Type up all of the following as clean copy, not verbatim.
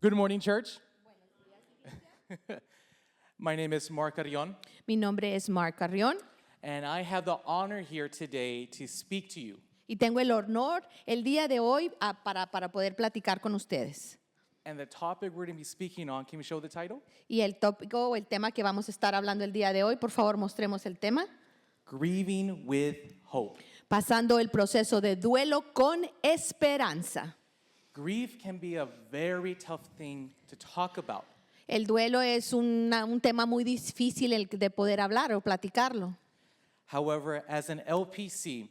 Good morning, church. My name is Mark Carrion, Mi nombre es Mark Carrión and I have the honor here today to speak to you. y tengo el honor el día de hoy para poder platicar con ustedes. And the topic we're going to be speaking on, can we show the title? Y el tópico o el tema que vamos a estar hablando el día de hoy, por favor, mostremos el tema. Grieving with hope. Pasando el proceso de duelo con esperanza. Grief can be a very tough thing to talk about. El duelo es un tema muy difícil de poder hablar o platicarlo. However, as an LPC,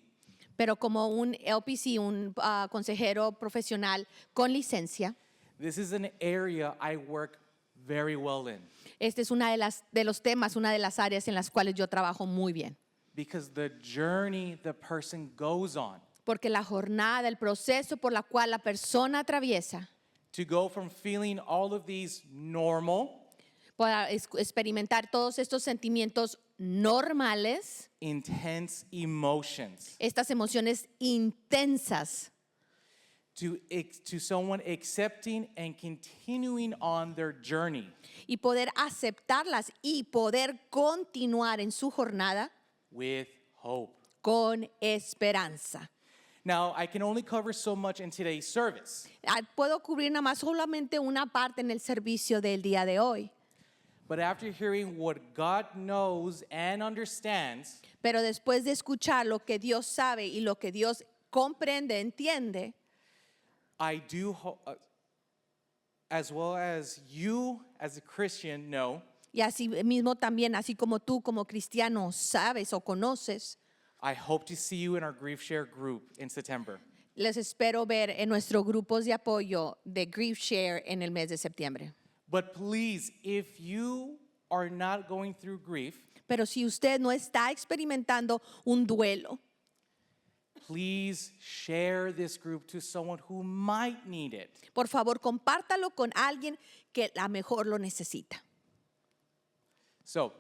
Pero como un LPC, un consejero profesional con licencia, this is an area I work very well in este es una de los temas, una de las áreas en las cuales yo trabajo muy bien. because the journey the person goes on Porque la jornada, el proceso por la cual la persona atraviesa to go from feeling all of these normal, para experimentar todos estos sentimientos normales, intense emotions estas emociones intensas, to someone accepting and continuing on their journey y poder aceptarlas y poder continuar en su jornada with hope. con esperanza. Now, I can only cover so much in today's service, Puedo cubrir nada más solamente una parte en el servicio del día de hoy, but after hearing what God knows and understands, pero después de escuchar lo que Dios sabe y lo que Dios comprende, entiende, I do, as well as you as a Christian know, y así mismo también, así como tú como cristiano sabes o conoces, I hope to see you in our Grief Share group in September. les espero ver en nuestros grupos de apoyo de Grief Share en el mes de septiembre. But please, if you are not going through grief, Pero si usted no está experimentando un duelo, please share this group to someone who might need it. por favor, compártalo con alguien que a mejor lo necesita. So,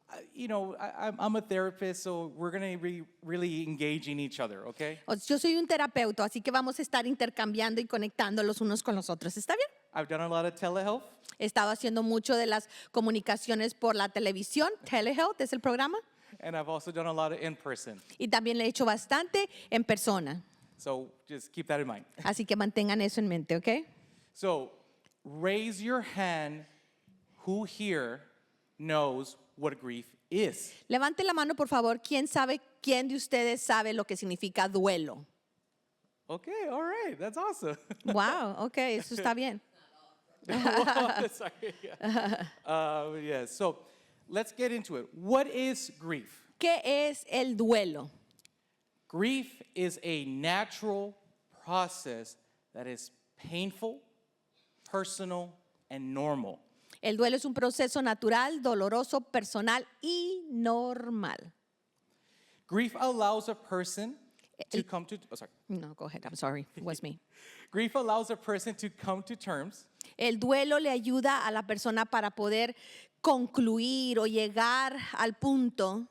I'm a therapist, so we're going to be really engaging each other, okay? Yo soy un terapeuta, así que vamos a estar intercambiando y conectando los unos con los otros. ¿Está bien? I've done a lot of telehealth, He estado haciendo mucho de las comunicaciones por la televisión. Telehealth es el programa. and I've also done a lot of in-person. Y también le he hecho bastante en persona. So just keep that in mind. Así que mantengan eso en mente, ¿ok? So raise your hand who here knows what grief is. Levante la mano, por favor. ¿Quién de ustedes sabe lo que significa duelo? Okay, all right, that's awesome. Wow, ok, eso está bien. Sorry. Yeah, so let's get into it. What is grief? ¿Qué es el duelo? Grief is a natural process that is painful, personal, and normal. El duelo es un proceso natural, doloroso, personal y normal. Grief allows a person to come to, No, go ahead, I'm sorry, it was me. Grief allows a person to come to terms El duelo le ayuda a la persona para poder concluir o llegar al punto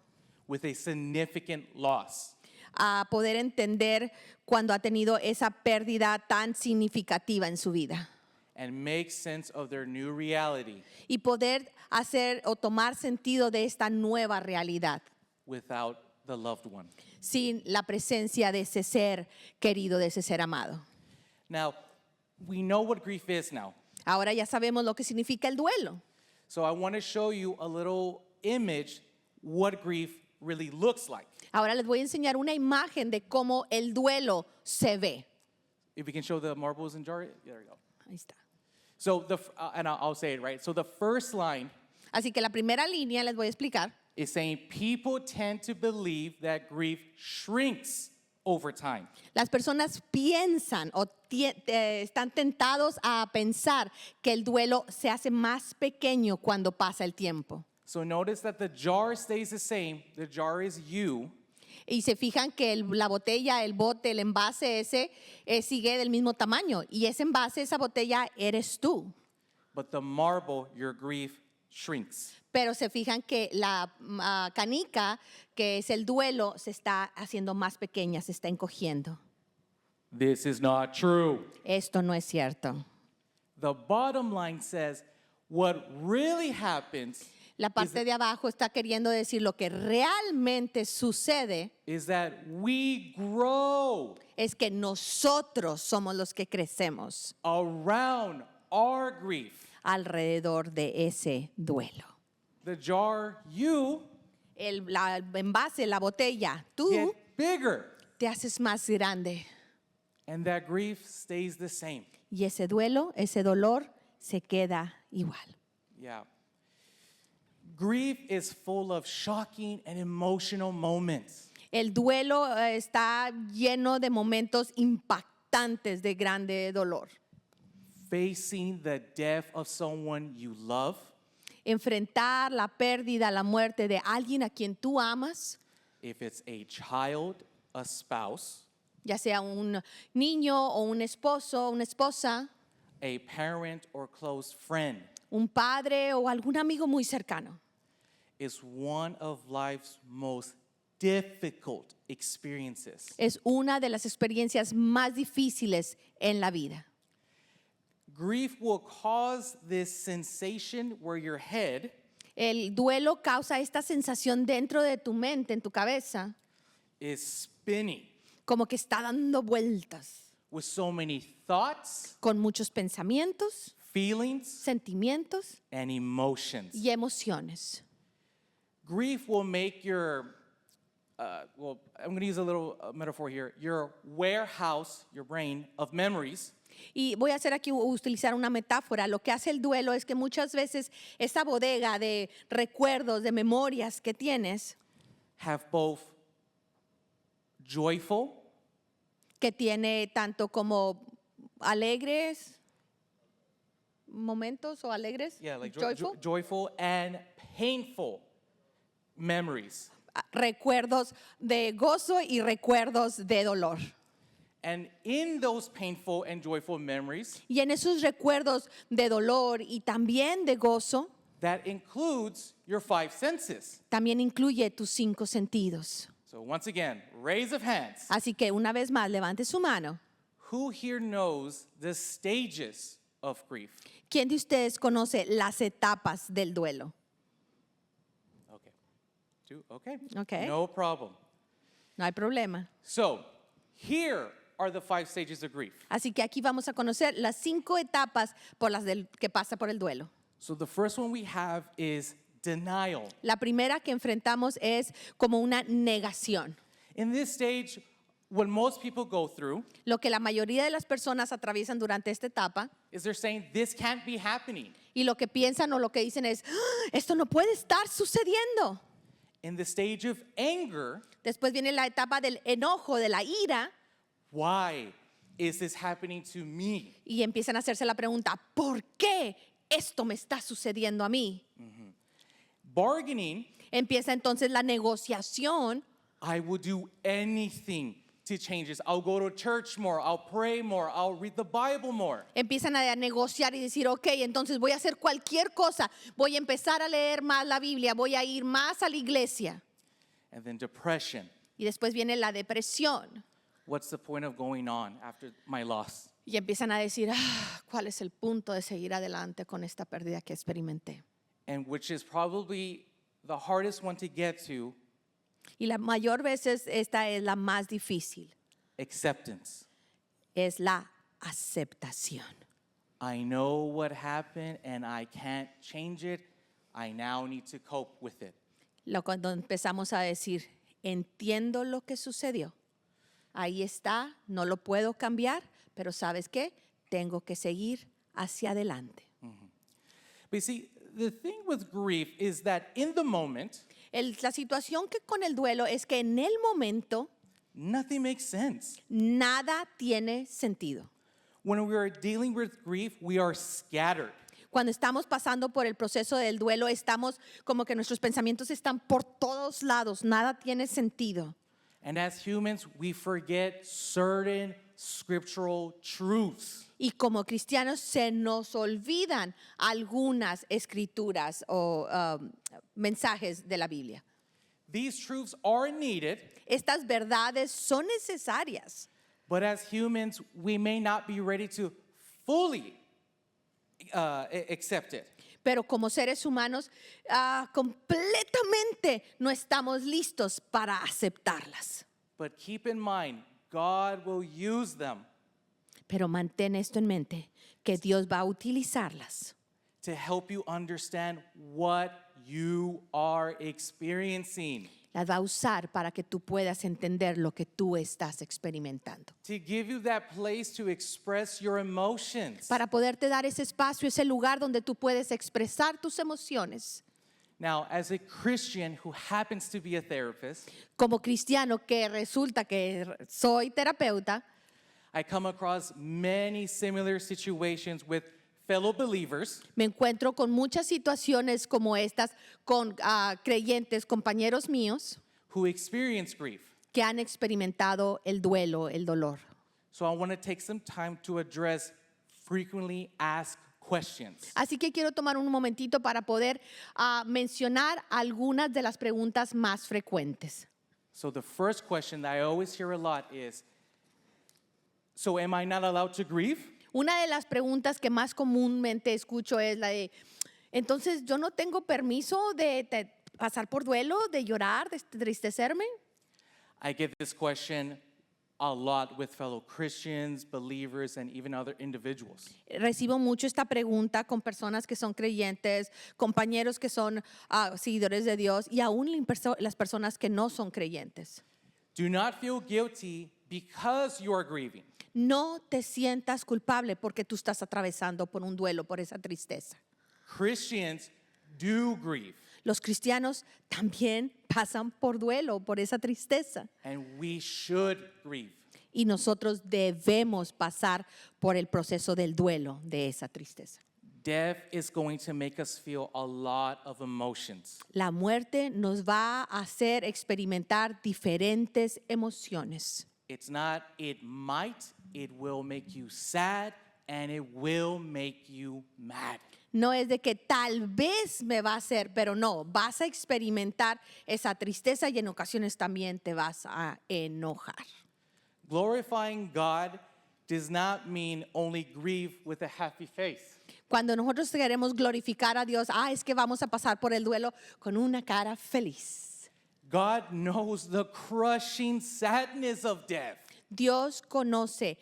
with a significant loss. a poder entender cuando ha tenido esa pérdida tan significativa en su vida And make sense of their new reality y poder hacer o tomar sentido de esta nueva realidad without the loved one. sin la presencia de ese ser querido, de ese ser amado. Now, we know what grief is now. Ahora ya sabemos lo que significa el duelo. So I want to show you a little image what grief really looks like. Ahora les voy a enseñar una imagen de cómo el duelo se ve. If we can show the marbles and jar, there we go. Ahí está. So and I'll say it right. So the first line Así que la primera línea les voy a explicar. is saying people tend to believe that grief shrinks over time. Las personas piensan o están tentados a pensar que el duelo se hace más pequeño cuando pasa el tiempo. So notice that the jar stays the same. The jar is you. Y se fijan que la botella, el bote, el envase ese sigue del mismo tamaño. Y ese envase, esa botella, eres tú. But the marble, your grief, shrinks. Pero se fijan que la canica, que es el duelo, se está haciendo más pequeña, se está encogiendo. This is not true. Esto no es cierto. The bottom line says what really happens La parte de abajo está queriendo decir lo que realmente sucede is that we grow es que nosotros somos los que crecemos around our grief. alrededor de ese duelo. The jar, you El envase, la botella, tú get bigger, te haces más grande. and that grief stays the same. Y ese duelo, ese dolor se queda igual. Yeah. Grief is full of shocking and emotional moments. El duelo está lleno de momentos impactantes de grande dolor. Facing the death of someone you love, Enfrentar la pérdida, la muerte de alguien a quien tú amas, if it's a child, a spouse, ya sea un niño o un esposo, una esposa, a parent or close friend, un padre o algún amigo muy cercano. is one of life's most difficult experiences. Es una de las experiencias más difíciles en la vida. Grief will cause this sensation where your head El duelo causa esta sensación dentro de tu mente, en tu cabeza, is spinning como que está dando vueltas, with so many thoughts, con muchos pensamientos, feelings, sentimientos and emotions. y emociones. Grief will make your, well, I'm going to use a little metaphor here, your warehouse, your brain, of memories Y voy a hacer aquí utilizar una metáfora. Lo que hace el duelo es que muchas veces esa bodega de recuerdos, de memorias que tienes, have both joyful que tiene tanto como alegres momentos o alegres, yeah, like joyful, joyful and painful memories. recuerdos de gozo y recuerdos de dolor. And in those painful and joyful memories, Y en esos recuerdos de dolor y también de gozo, that includes your five senses. también incluye tus 5 sentidos. So once again, raise of hands. Así que una vez más, levante su mano. Who here knows the stages of grief? ¿Quién de ustedes conoce las etapas del duelo? Okay. 2, okay. Okay. No problem. No hay problema. So, here are the 5 stages of grief. Así que aquí vamos a conocer las 5 etapas por las que pasa por el duelo. So the first one we have is denial. La primera que enfrentamos es como una negación. In this stage, what most people go through Lo que la mayoría de las personas atraviesan durante esta etapa is they're saying, this can't be happening. y lo que piensan o lo que dicen es, "¡Ah! Esto no puede estar sucediendo." In the stage of anger, Después viene la etapa del enojo, de la ira, why is this happening to me? y empiezan a hacerse la pregunta, ¿por qué esto me está sucediendo a mí? Bargaining, Empieza entonces la negociación. I will do anything to change this. I'll go to church more, I'll pray more, I'll read the Bible more. Empiezan a negociar y decir, ok, entonces voy a hacer cualquier cosa. Voy a empezar a leer más la Biblia, voy a ir más a la iglesia. And then depression. Y después viene la depresión. What's the point of going on after my loss? Y empiezan a decir, ¿cuál es el punto de seguir adelante con esta pérdida que experimenté? And which is probably the hardest one to get to, Y la mayor veces esta es la más difícil, acceptance. es la aceptación. I know what happened and I can't change it. I now need to cope with it. Cuando empezamos a decir, entiendo lo que sucedió, ahí está, no lo puedo cambiar, pero ¿sabes qué? Tengo que seguir hacia adelante. But you see, the thing with grief is that in the moment, La situación que con el duelo es que en el momento nothing makes sense. nada tiene sentido. When we are dealing with grief, we are scattered. Cuando estamos pasando por el proceso del duelo, estamos como que nuestros pensamientos están por todos lados, nada tiene sentido. And as humans, we forget certain scriptural truths. Y como cristianos se nos olvidan algunas escrituras o mensajes de la Biblia. These truths are needed, Estas verdades son necesarias, but as humans, we may not be ready to fully accept it. Pero como seres humanos, completamente no estamos listos para aceptarlas. But keep in mind, God will use them Pero mantén esto en mente, que Dios va a utilizarlas to help you understand what you are experiencing, las va a usar para que tú puedas entender lo que tú estás experimentando. to give you that place to express your emotions. Para poderte dar ese espacio, ese lugar donde tú puedes expresar tus emociones. Now, as a Christian who happens to be a therapist, Como cristiano que resulta que soy terapeuta, I come across many similar situations with fellow believers me encuentro con muchas situaciones como estas con creyentes, compañeros míos, who experience grief. que han experimentado el duelo, el dolor. So I want to take some time to address frequently asked questions. Así que quiero tomar un momentito para poder mencionar algunas de las preguntas más frecuentes. So the first question that I always hear a lot is, so am I not allowed to grieve? Una de las preguntas que más comúnmente escucho es la de, entonces yo no tengo permiso de pasar por duelo, de llorar, de entristecerme. I get this question a lot with fellow Christians, believers, and even other individuals. Recibo mucho esta pregunta con personas que son creyentes, compañeros que son seguidores de Dios y aún las personas que no son creyentes. Do not feel guilty because you are grieving. No te sientas culpable porque tú estás atravesando por un duelo, por esa tristeza. Christians do grieve, Los cristianos también pasan por duelo, por esa tristeza. and we should grieve. Y nosotros debemos pasar por el proceso del duelo, de esa tristeza. Death is going to make us feel a lot of emotions. La muerte nos va a hacer experimentar diferentes emociones. It's not, it might, it will make you sad, and it will make you mad. No es de que tal vez me va a hacer, pero no, vas a experimentar esa tristeza y en ocasiones también te vas a enojar. Glorifying God does not mean only grieve with a happy face. Cuando nosotros queremos glorificar a Dios, es que vamos a pasar por el duelo con una cara feliz. God knows the crushing sadness of death. Dios conoce,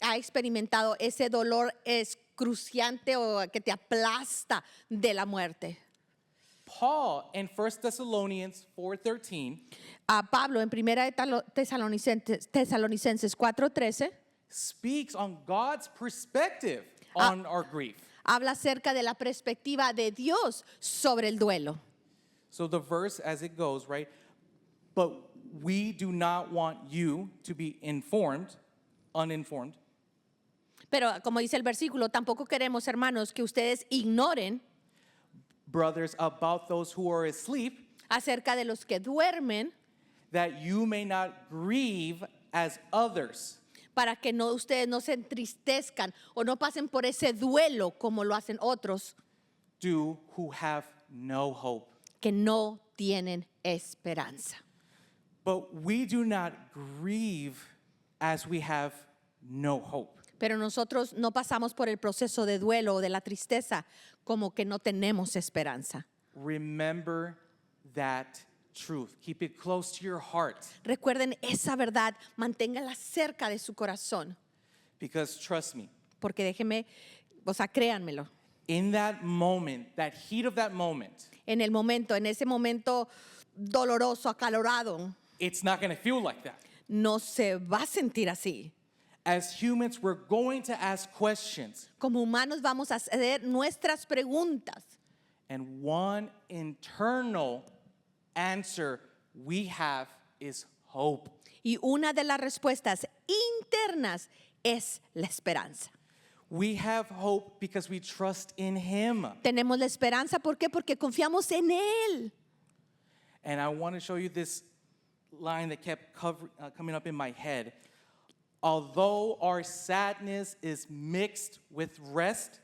ha experimentado ese dolor excruciante o que te aplasta de la muerte. Paul in 1 Thessalonians 4:13 A Pablo en primera de Tesalonicenses 4:13 speaks on God's perspective on our grief. habla acerca de la perspectiva de Dios sobre el duelo. So the verse as it goes, right? But we do not want you to be uninformed, Pero como dice el versículo, tampoco queremos, hermanos, que ustedes ignoren brothers, about those who are asleep, acerca de los que duermen, that you may not grieve as others. para que ustedes no se entristezcan o no pasen por ese duelo como lo hacen otros Do who have no hope. que no tienen esperanza. But we do not grieve as we have no hope. Pero nosotros no pasamos por el proceso de duelo o de la tristeza como que no tenemos esperanza. Remember that truth. Keep it close to your heart. Recuerden esa verdad, manténgala cerca de su corazón, Because trust me, porque créanmelo. in that moment, that heat of that moment, En ese momento doloroso, acalorado, it's not going to feel like that. no se va a sentir así. As humans, we're going to ask questions. Como humanos vamos a hacer nuestras preguntas. And one internal answer we have is hope. Y una de las respuestas internas es la esperanza. We have hope because we trust in Him. Tenemos la esperanza, ¿por qué? Porque confiamos en Él. And I want to show you this line that kept coming up in my head. Although our sadness is mixed with rest,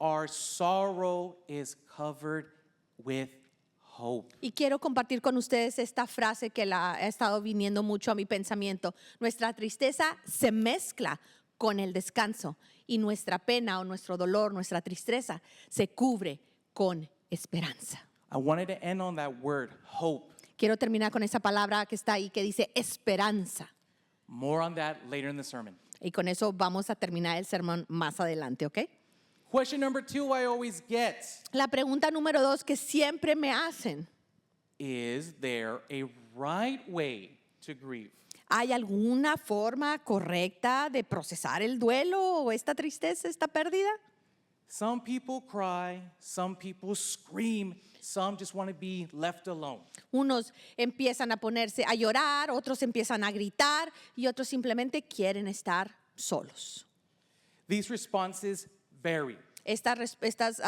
our sorrow is covered with hope. Y quiero compartir con ustedes esta frase que ha estado viniendo mucho a mi pensamiento. Nuestra tristeza se mezcla con el descanso y nuestra pena o nuestro dolor, nuestra tristeza se cubre con esperanza. I wanted to end on that word, hope. Quiero terminar con esa palabra que está ahí que dice esperanza. More on that later in the sermon. Y con eso vamos a terminar el sermón más adelante, ¿ok? Question number 2 I always get. La pregunta número 2 que siempre me hacen. Is there a right way to grieve? ¿Hay alguna forma correcta de procesar el duelo o esta tristeza, esta pérdida? Some people cry, some people scream, some just want to be left alone. Unos empiezan a ponerse a llorar, otros empiezan a gritar y otros simplemente quieren estar solos. These responses vary. Estas respuestas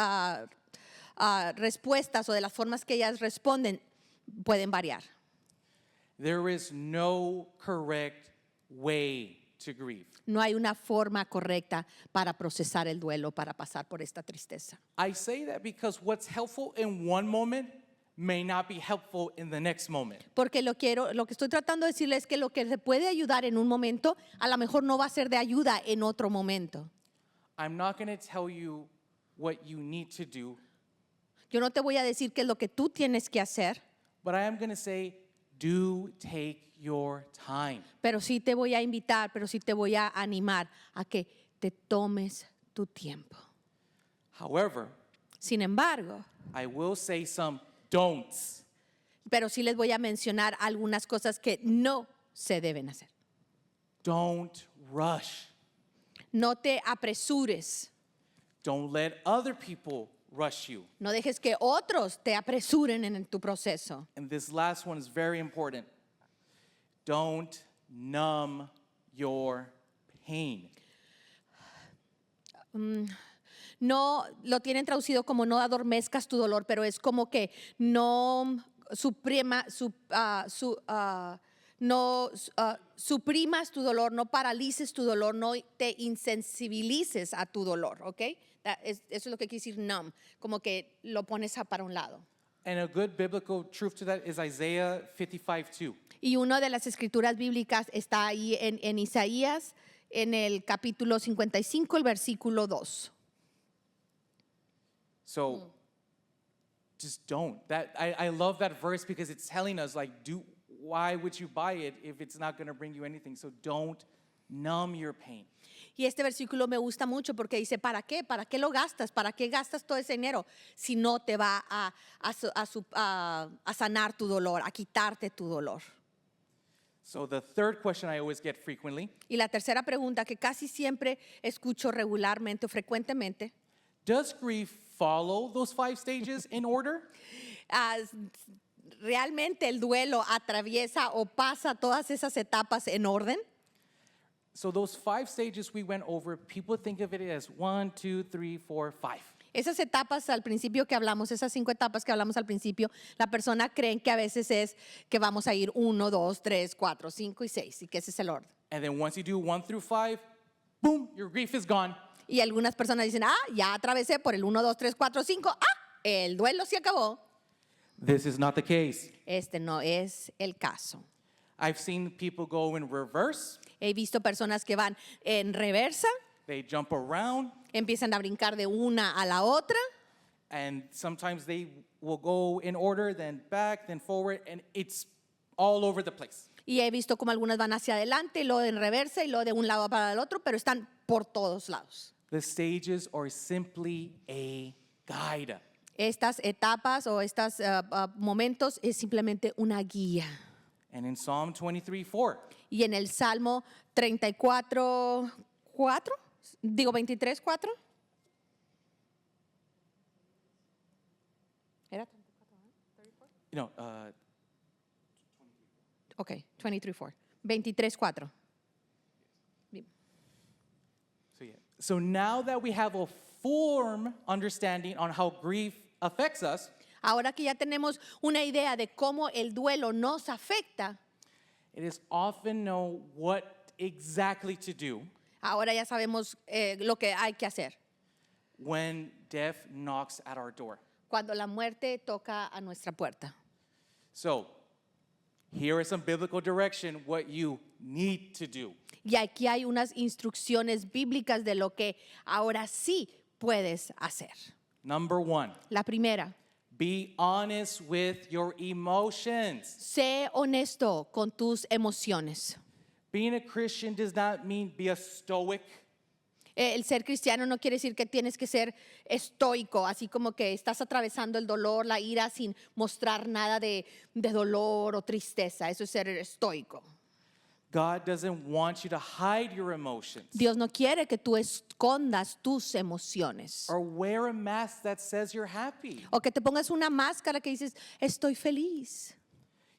o de las formas que ellas responden pueden variar. There is no correct way to grieve. No hay una forma correcta para procesar el duelo, para pasar por esta tristeza. I say that because what's helpful in one moment may not be helpful in the next moment. Porque lo que estoy tratando de decirles es que lo que se puede ayudar en un momento, a lo mejor no va a ser de ayuda en otro momento. I'm not going to tell you what you need to do, Yo no te voy a decir qué es lo que tú tienes que hacer, but I am going to say, do take your time. pero sí te voy a invitar, pero sí te voy a animar a que te tomes tu tiempo. However, Sin embargo, I will say some don'ts. pero sí les voy a mencionar algunas cosas que no se deben hacer. Don't rush. No te apresures. Don't let other people rush you. No dejes que otros te apresuren en tu proceso. And this last one is very important. Don't numb your pain. No, lo tienen traducido como no adormezcas tu dolor, pero es como que no suprimas tu dolor, no paralices tu dolor, no te insensibilices a tu dolor, ¿ok? Eso es lo que quiere decir numb, como que lo pones para un lado. And a good biblical truth to that is Isaiah 55:2. Y una de las escrituras bíblicas está ahí en Isaías, en el capítulo 55, el versículo 2. So just don't. I love that verse because it's telling us like why would you buy it if it's not going to bring you anything? So don't numb your pain. Y este versículo me gusta mucho porque dice, ¿para qué? ¿Para qué lo gastas? ¿Para qué gastas todo ese dinero si no te va a sanar tu dolor, a quitarte tu dolor? So the third question I always get frequently, Y la tercera pregunta que casi siempre escucho regularmente o frecuentemente, does grief follow those 5 stages in order? ¿realmente el duelo atraviesa o pasa todas esas etapas en orden? So those 5 stages we went over, people think of it as 1, 2, 3, 4, 5. Esas etapas al principio que hablamos, esas 5 etapas que hablamos al principio, la persona cree que a veces es que vamos a ir 1, 2, 3, 4, 5 y 6 y que ese es el orden. And then once you do 1 through 5, boom, your grief is gone. Y algunas personas dicen, ya atravesé por el 1, 2, 3, 4, 5, el duelo se acabó. This is not the case. Este no es el caso. I've seen people go in reverse. He visto personas que van en reversa, They jump around, empiezan a brincar de una a la otra, and sometimes they will go in order, then back, then forward, and it's all over the place. y he visto como algunas van hacia adelante, y luego en reversa, y luego de un lado para el otro, pero están por todos lados. The stages are simply a guide. Estas etapas o estos momentos es simplemente una guía. And in Psalm 23:4, Y en el Salmo 34, 4, digo 23, 4. ¿Era 34? Ok, 23, 4. 23, 4. So now that we have a firm understanding on how grief affects us, Ahora que ya tenemos una idea de cómo el duelo nos afecta, it is often know what exactly to do ahora ya sabemos lo que hay que hacer. when death knocks at our door. Cuando la muerte toca a nuestra puerta. So, here is some biblical direction what you need to do. Y aquí hay unas instrucciones bíblicas de lo que ahora sí puedes hacer. Number 1, La primera, be honest with your emotions. sé honesto con tus emociones. Being a Christian does not mean be a stoic. El ser cristiano no quiere decir que tienes que ser estoico, así como que estás atravesando el dolor, la ira sin mostrar nada de dolor o tristeza. Eso es ser estoico. God doesn't want you to hide your emotions Dios no quiere que tú escondas tus emociones or wear a mask that says you're happy. o que te pongas una máscara que dices, estoy feliz.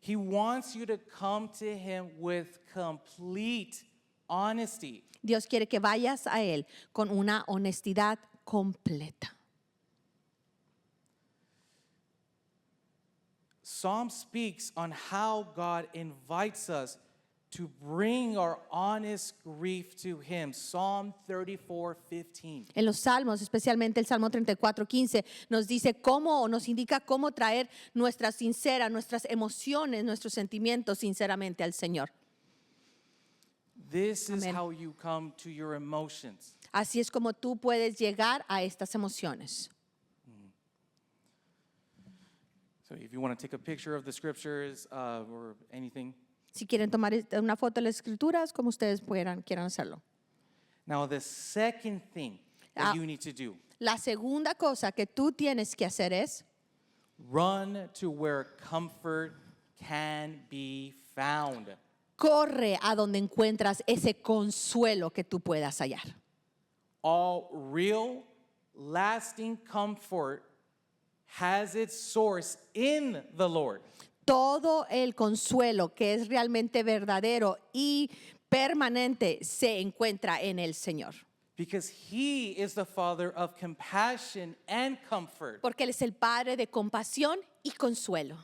He wants you to come to him with complete honesty. Dios quiere que vayas a Él con una honestidad completa. Psalm speaks on how God invites us to bring our honest grief to him. Psalm 34:15. En los salmos, especialmente el Salmo 34:15, nos dice cómo o nos indica cómo traer nuestras emociones, nuestros sentimientos sinceramente al Señor. This is Amen. how you come to your emotions. Así es como tú puedes llegar a estas emociones. So if you want to take a picture of the scriptures or anything. Si quieren tomar una foto de las escrituras, como ustedes quieran hacerlo. Now the second thing that Ah. you need to do, La segunda cosa que tú tienes que hacer es run to where comfort can be found. corre a donde encuentras ese consuelo que tú puedas hallar. All real, lasting comfort has its source in the Lord. Todo el consuelo que es realmente verdadero y permanente se encuentra en el Señor. Because he is the Father of compassion and comfort. Porque Él es el Padre de compasión y consuelo.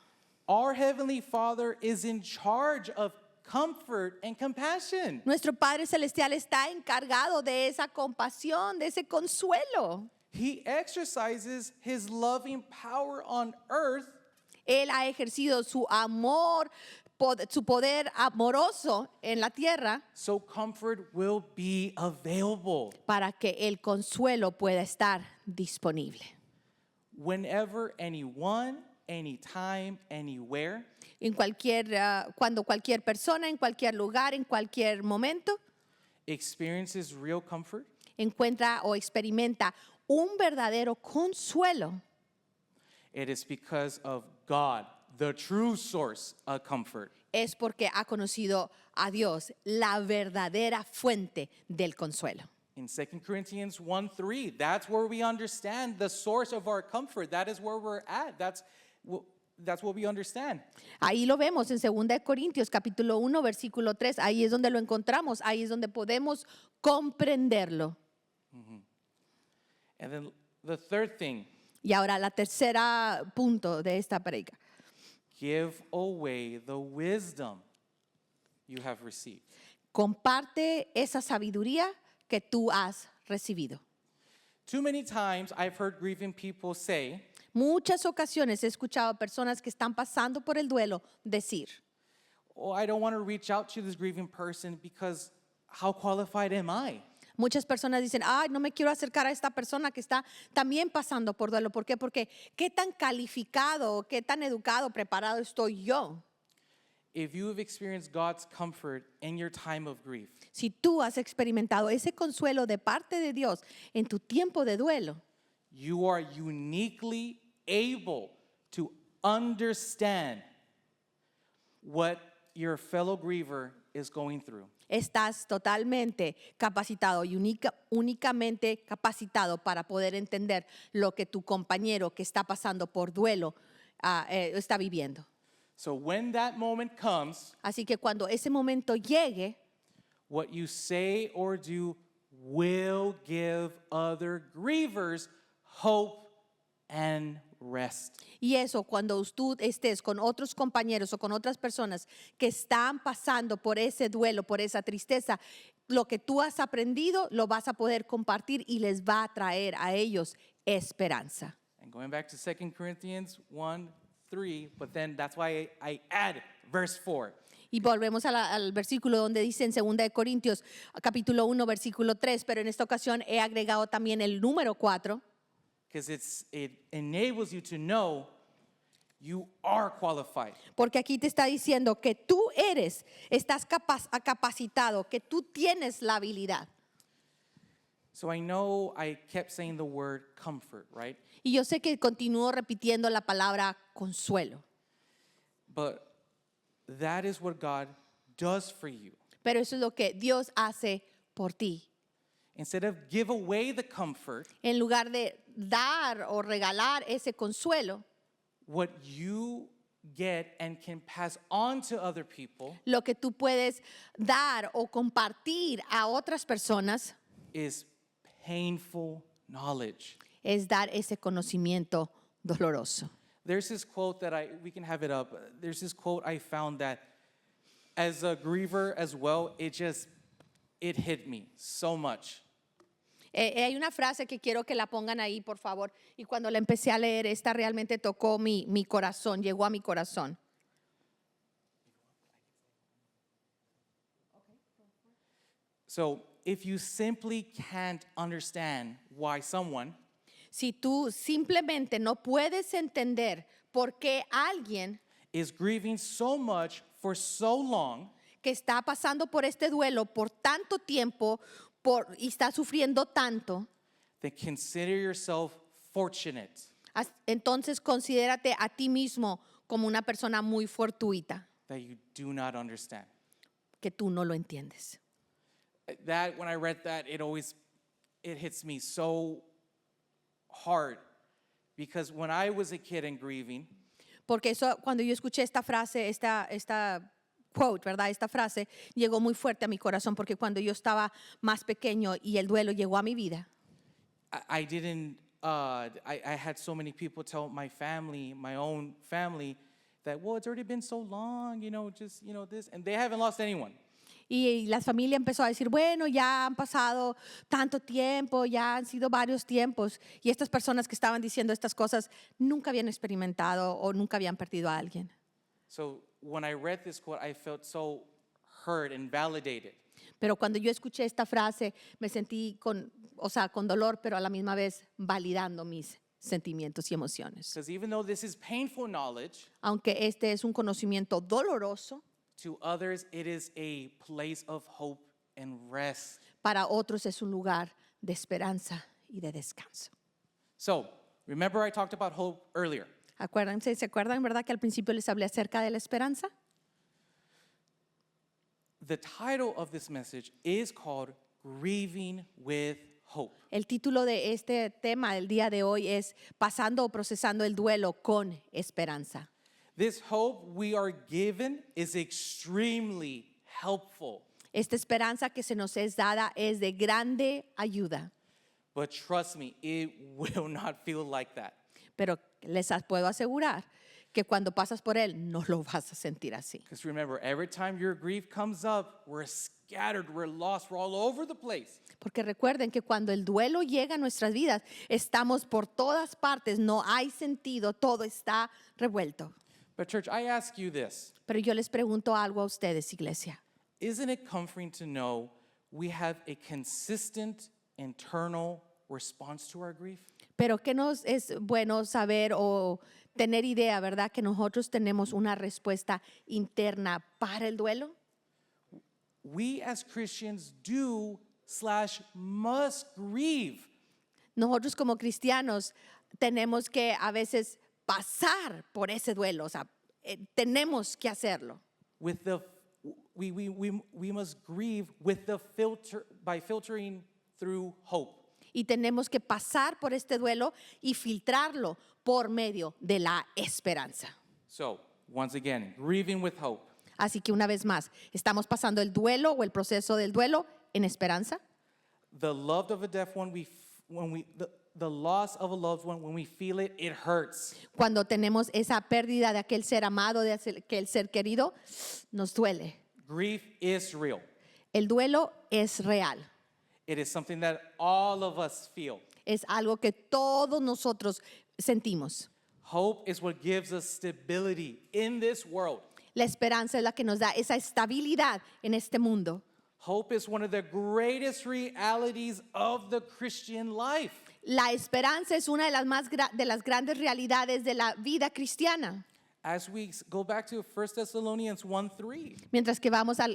Our Heavenly Father is in charge of comfort and compassion. Nuestro Padre Celestial está encargado de esa compasión, de ese consuelo. He exercises his loving power on earth Él ha ejercido su amor, su poder amoroso en la tierra so comfort will be available. para que el consuelo pueda estar disponible. Whenever anyone, anytime, anywhere, Cuando cualquier persona, en cualquier lugar, en cualquier momento, experiences real comfort, encuentra o experimenta un verdadero consuelo, it is because of God, the true source of comfort. es porque ha conocido a Dios, la verdadera fuente del consuelo. In 2 Corinthians 1:3, that's where we understand the source of our comfort. That is where we're at. That's what we understand. Ahí lo vemos en 2 de Corintios capítulo 1 versículo 3, ahí es donde lo encontramos, ahí es donde podemos comprenderlo. And then the third thing, Y ahora la tercera punto de esta predica. give away the wisdom you have received. Comparte esa sabiduría que tú has recibido. Too many times I've heard grieving people say, Muchas ocasiones he escuchado a personas que están pasando por el duelo decir, oh, I don't want to reach out to this grieving person because how qualified am I? muchas personas dicen, ay, no me quiero acercar a esta persona que está también pasando por duelo. ¿Por qué? Porque qué tan calificado, qué tan educado, preparado estoy yo. If you have experienced God's comfort in your time of grief, Si tú has experimentado ese consuelo de parte de Dios en tu tiempo de duelo, you are uniquely able to understand what your fellow griever is going through. estás totalmente capacitado y únicamente capacitado para poder entender lo que tu compañero que está pasando por duelo está viviendo. So when that moment comes, Así que cuando ese momento llegue, what you say or do will give other grievers hope and rest. y eso cuando tú estés con otros compañeros o con otras personas que están pasando por ese duelo, por esa tristeza, lo que tú has aprendido lo vas a poder compartir y les va a traer a ellos esperanza. And going back to 2 Corinthians 1:3, but then that's why I add verse 4. Y volvemos al versículo donde dice en 2 de Corintios, capítulo 1, versículo 3, pero en esta ocasión he agregado también el número 4, Because it enables you to know you are qualified. porque aquí te está diciendo que tú estás capacitado, que tú tienes la habilidad. So I know I kept saying the word comfort, right? Y yo sé que continúo repitiendo la palabra consuelo, But that is what God does for you. pero eso es lo que Dios hace por ti. Instead of give away the comfort, En lugar de dar o regalar ese consuelo, what you get and can pass on to other people lo que tú puedes dar o compartir a otras personas is painful knowledge. es dar ese conocimiento doloroso. There's this quote that we can have it up. There's this quote I found that as a griever as well, it hit me so much. Hay una frase que quiero que la pongan ahí, por favor. Y cuando la empecé a leer, esta realmente tocó mi corazón, llegó a mi corazón. So if you simply can't understand why someone Si tú simplemente no puedes entender por qué alguien is grieving so much for so long, que está pasando por este duelo por tanto tiempo y está sufriendo tanto, then consider yourself fortunate. entonces considérate a ti mismo como una persona muy fortuita, That you do not understand. que tú no lo entiendes. That, when I read that, it hits me so hard. Because when I was a kid and grieving, Porque eso, cuando yo escuché esta frase, esta quote, ¿verdad? Esta frase llegó muy fuerte a mi corazón, porque cuando yo estaba más pequeño y el duelo llegó a mi vida, I didn't, I had so many people tell my family, my own family, that, well, it's already been so long, just, this, and they haven't lost anyone. y la familia empezó a decir, bueno, ya han pasado tanto tiempo, ya han sido varios tiempos, y estas personas que estaban diciendo estas cosas nunca habían experimentado o nunca habían perdido a alguien. So when I read this quote, I felt so hurt and validated. Pero cuando yo escuché esta frase, me sentí con dolor, pero a la misma vez validando mis sentimientos y emociones. Because even though this is painful knowledge, Aunque este es un conocimiento doloroso, to others it is a place of hope and rest. para otros es un lugar de esperanza y de descanso. So remember I talked about hope earlier. ¿Se acuerdan, verdad, que al principio les hablé acerca de la esperanza? The title of this message is called Grieving with Hope. El título de este tema del día de hoy es Pasando o procesando el duelo con esperanza. This hope we are given is extremely helpful. Esta esperanza que se nos es dada es de grande ayuda, But trust me, it will not feel like that. pero les puedo asegurar que cuando pasas por él no lo vas a sentir así. Because remember, every time your grief comes up, we're scattered, we're lost, we're all over the place. Porque recuerden que cuando el duelo llega a nuestras vidas, estamos por todas partes, no hay sentido, todo está revuelto. But church, I ask you this. Pero yo les pregunto algo a ustedes, iglesia. Isn't it comforting to know we have a consistent internal response to our grief? Pero que nos es bueno saber o tener idea, ¿verdad? Que nosotros tenemos una respuesta interna para el duelo. We as Christians do/must grieve. Nosotros como cristianos tenemos que a veces pasar por ese duelo, o sea, tenemos que hacerlo. With the we must grieve with the by filtering through hope. Y tenemos que pasar por este duelo y filtrarlo por medio de la esperanza. So, once again, grieving with hope. Así que una vez más, ¿estamos pasando el duelo o el proceso del duelo en esperanza? The love of a deaf one, the loss of a loved one, when we feel it, it hurts. Cuando tenemos esa pérdida de aquel ser amado, de aquel ser querido, nos duele. Grief is real. El duelo es real. It is something that all of us feel. Es algo que todos nosotros sentimos. Hope is what gives us stability in this world. La esperanza es la que nos da esa estabilidad en este mundo. Hope is one of the greatest realities of the Christian life. La esperanza es una de las de las grandes realidades de la vida cristiana. As we go back to 1 Thessalonians 1:3, Mientras que vamos al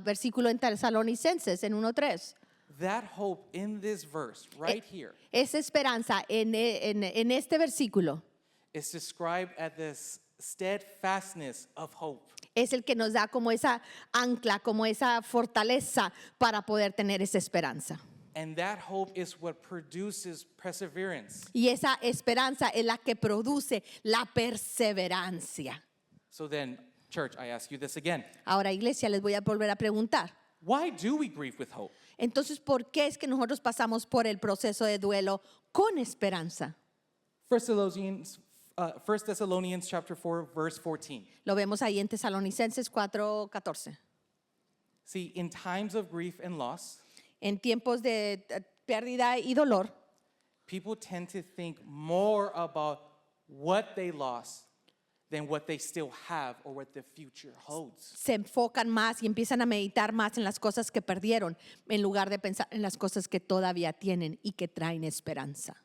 versículo en Tesalonicenses en 1:3. that hope in this verse right here Esa esperanza en este versículo is described as the steadfastness of hope. es el que nos da como esa ancla, como esa fortaleza para poder tener esa esperanza. And that hope is what produces perseverance. Y esa esperanza es la que produce la perseverancia. So then, church, I ask you this again. Ahora, iglesia, les voy a volver a preguntar. Why do we grieve with hope? Entonces, ¿por qué es que nosotros pasamos por el proceso de duelo con esperanza? 1 Thessalonians chapter 4, verse 14. Lo vemos ahí en Tesalonicenses 4:14. See, in times of grief and loss, En tiempos de pérdida y dolor, people tend to think more about what they lost than what they still have or what the future holds. se enfocan más y empiezan a meditar más en las cosas que perdieron en lugar de pensar en las cosas que todavía tienen y que traen esperanza.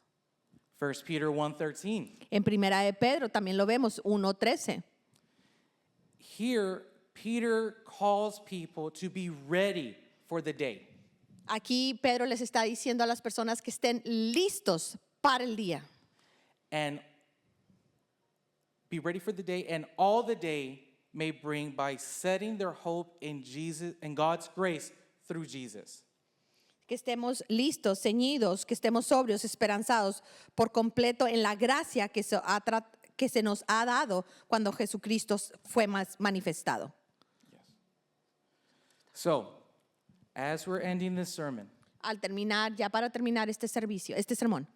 1 Peter 1:13. En Primera de Pedro también lo vemos, 1:13. Here, Peter calls people to be ready for the day. Aquí Pedro les está diciendo a las personas que estén listos para el día. And be ready for the day, and all the day may bring by setting their hope in Jesus and God's grace through Jesus. Que estemos listos, ceñidos, que estemos sobrios, esperanzados por completo en la gracia que se nos ha dado cuando Jesucristo fue más manifestado. So, as we're ending this sermon, Al terminar, ya para terminar este servicio, este sermón,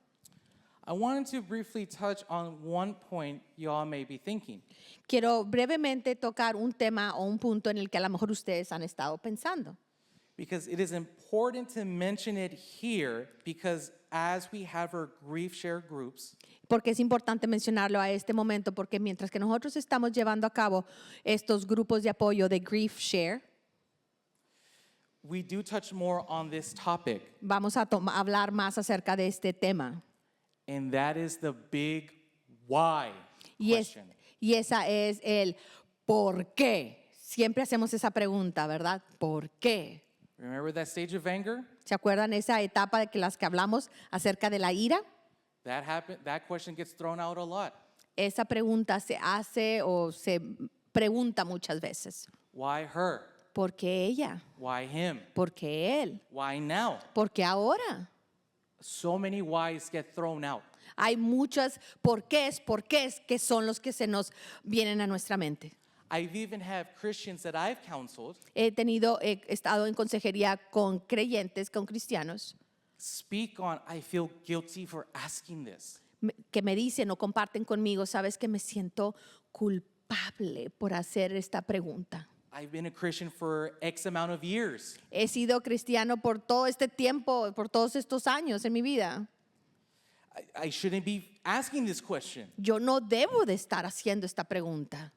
I wanted to briefly touch on one point you all may be thinking. quiero brevemente tocar un tema o un punto en el que a lo mejor ustedes han estado pensando. Because it is important to mention it here, because as we have our grief share groups, Porque es importante mencionarlo a este momento, porque mientras que nosotros estamos llevando a cabo estos grupos de apoyo de Grief Share, we do touch more on this topic, vamos a hablar más acerca de este tema. and that is the big why question. Y esa es el ¿por qué? Siempre hacemos esa pregunta, ¿verdad? ¿Por qué? Remember that stage of anger? ¿Se acuerdan esa etapa de que las que hablamos acerca de la ira? That question gets thrown out a lot. Esa pregunta se hace o se pregunta muchas veces. Why her? ¿Por qué ella? Why him? ¿Por qué él? Why now? ¿Por qué ahora? So many whys get thrown out. Hay muchas por qués que son los que se nos vienen a nuestra mente. I've even had Christians that I've counseled He estado en consejería con creyentes, con cristianos, speak on, I feel guilty for asking this. que me dicen o comparten conmigo, sabes que me siento culpable por hacer esta pregunta. I've been a Christian for X amount of years. He sido cristiano por todo este tiempo, por todos estos años en mi vida. I shouldn't be asking this question. Yo no debo de estar haciendo esta pregunta.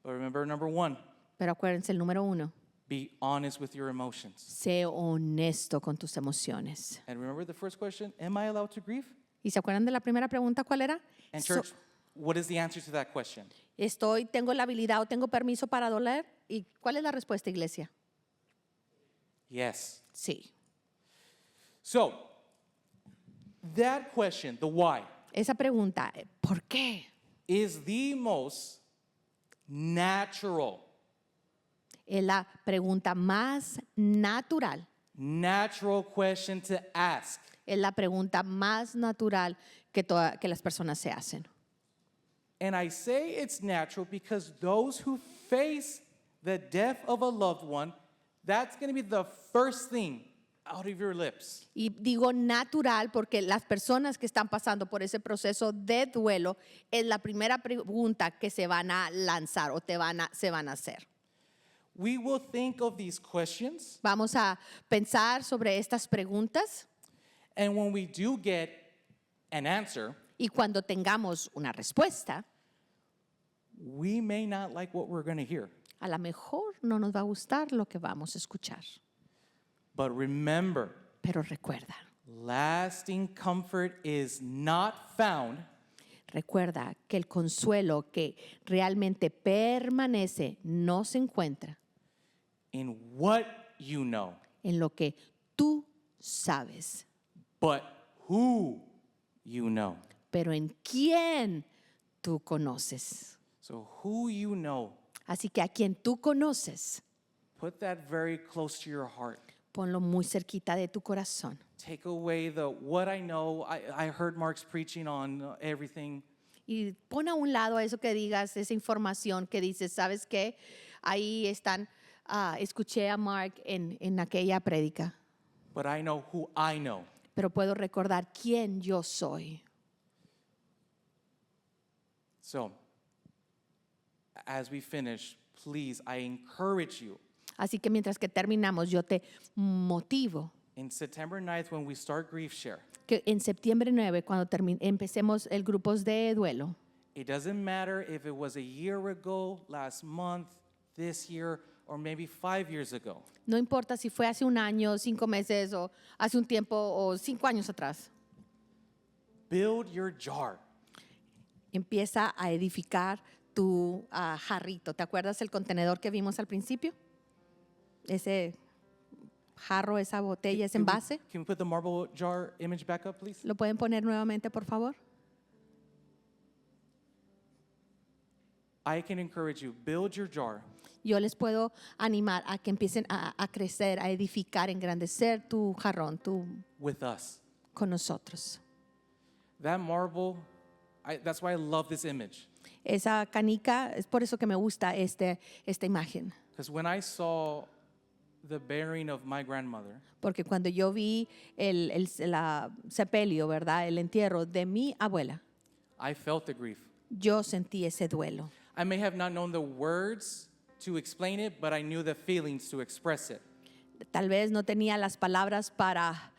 But remember, number one, Pero acuérdense, el número 1, be honest with your emotions. sé honesto con tus emociones. And remember the first question, am I allowed to grieve? ¿Y se acuerdan de la primera pregunta cuál era? And church, what is the answer to that question? ¿Tengo la habilidad o tengo permiso para doler? ¿Y cuál es la respuesta, iglesia? Yes. Sí. So, that question, the why, Esa pregunta, ¿por qué? is the most natural Es la pregunta más natural. question to ask. Es la pregunta más natural que las personas se hacen. And I say it's natural because those who face the death of a loved one, that's going to be the first thing out of your lips. Y digo natural porque las personas que están pasando por ese proceso de duelo es la primera pregunta que se van a lanzar o se van a hacer. We will think of these questions, Vamos a pensar sobre estas preguntas and when we do get an answer, y cuando tengamos una respuesta, we may not like what we're going to hear. A lo mejor no nos va a gustar lo que vamos a escuchar. But remember, Pero recuerda, lasting comfort is not found recuerda que el consuelo que realmente permanece no se encuentra in what you know, en lo que tú sabes, but who you know. pero en quién tú conoces. So who you know, Así que a quien tú conoces, put that very close to your heart. ponlo muy cerquita de tu corazón. Take away the what I know. I heard Mark's preaching on everything. Y pon a un lado eso que digas, esa información que dices, ¿sabes qué? Ahí están, escuché a Mark en aquella prédica, But I know who I know. pero puedo recordar quién yo soy. So, as we finish, please, I encourage you. Así que mientras que terminamos, yo te motivo In September 9th, when we start Grief Share, que en septiembre 9, cuando empecemos el grupos de duelo, it doesn't matter if it was a year ago, last month, this year, or maybe 5 years ago. no importa si fue hace un año, 5 meses, o hace un tiempo, o 5 años atrás, Build your jar. empieza a edificar tu jarrito. ¿Te acuerdas el contenedor que vimos al principio? Ese jarro, esa botella, ese Can we- envase. Can we put the marble jar image back up, please? ¿Lo pueden poner nuevamente, por favor? I can encourage you, build your jar Yo les puedo animar a que empiecen a crecer, a edificar, engrandecer tu jarrón, with us. con nosotros. That marble, that's why I love this image. Esa canica, es por eso que me gusta esta imagen. Because when I saw the burying of my grandmother, Porque cuando yo vi el sepelio, ¿verdad? El entierro de mi abuela, I felt the grief. yo sentí ese duelo. I may have not known the words to explain it, but I knew the feelings to express it. Tal vez no tenía las palabras para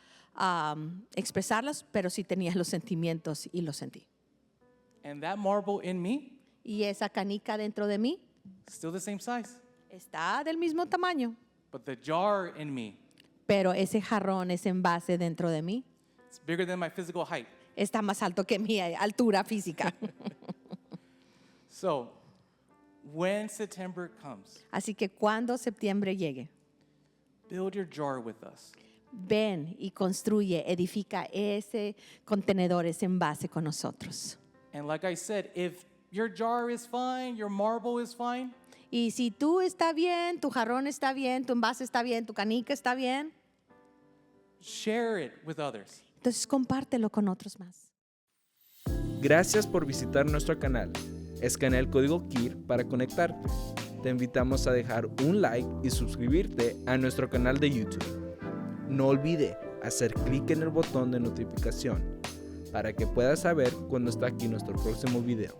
expresarlas, pero sí tenía los sentimientos y los sentí. And that marble in me, Y esa canica dentro de mí still the same size. está del mismo tamaño, But the jar in me, pero ese jarrón, ese envase dentro de mí it's bigger than my physical height. está más alto que mi altura física. So, when September comes, Así que cuando septiembre llegue, build your jar with us. ven y construye, edifica ese contenedor, ese envase con nosotros. And like I said, if your jar is fine, your marble is fine, Y si tú está bien, tu jarrón está bien, tu envase está bien, tu canica está bien, share it with others. entonces compártelo con otros más. Gracias por visitar nuestro canal. Escanea el código KIR para conectarte. Te invitamos a dejar un like y suscribirte a nuestro canal de YouTube. No olvide hacer clic en el botón de notificación para que puedas saber cuando está aquí nuestro próximo video.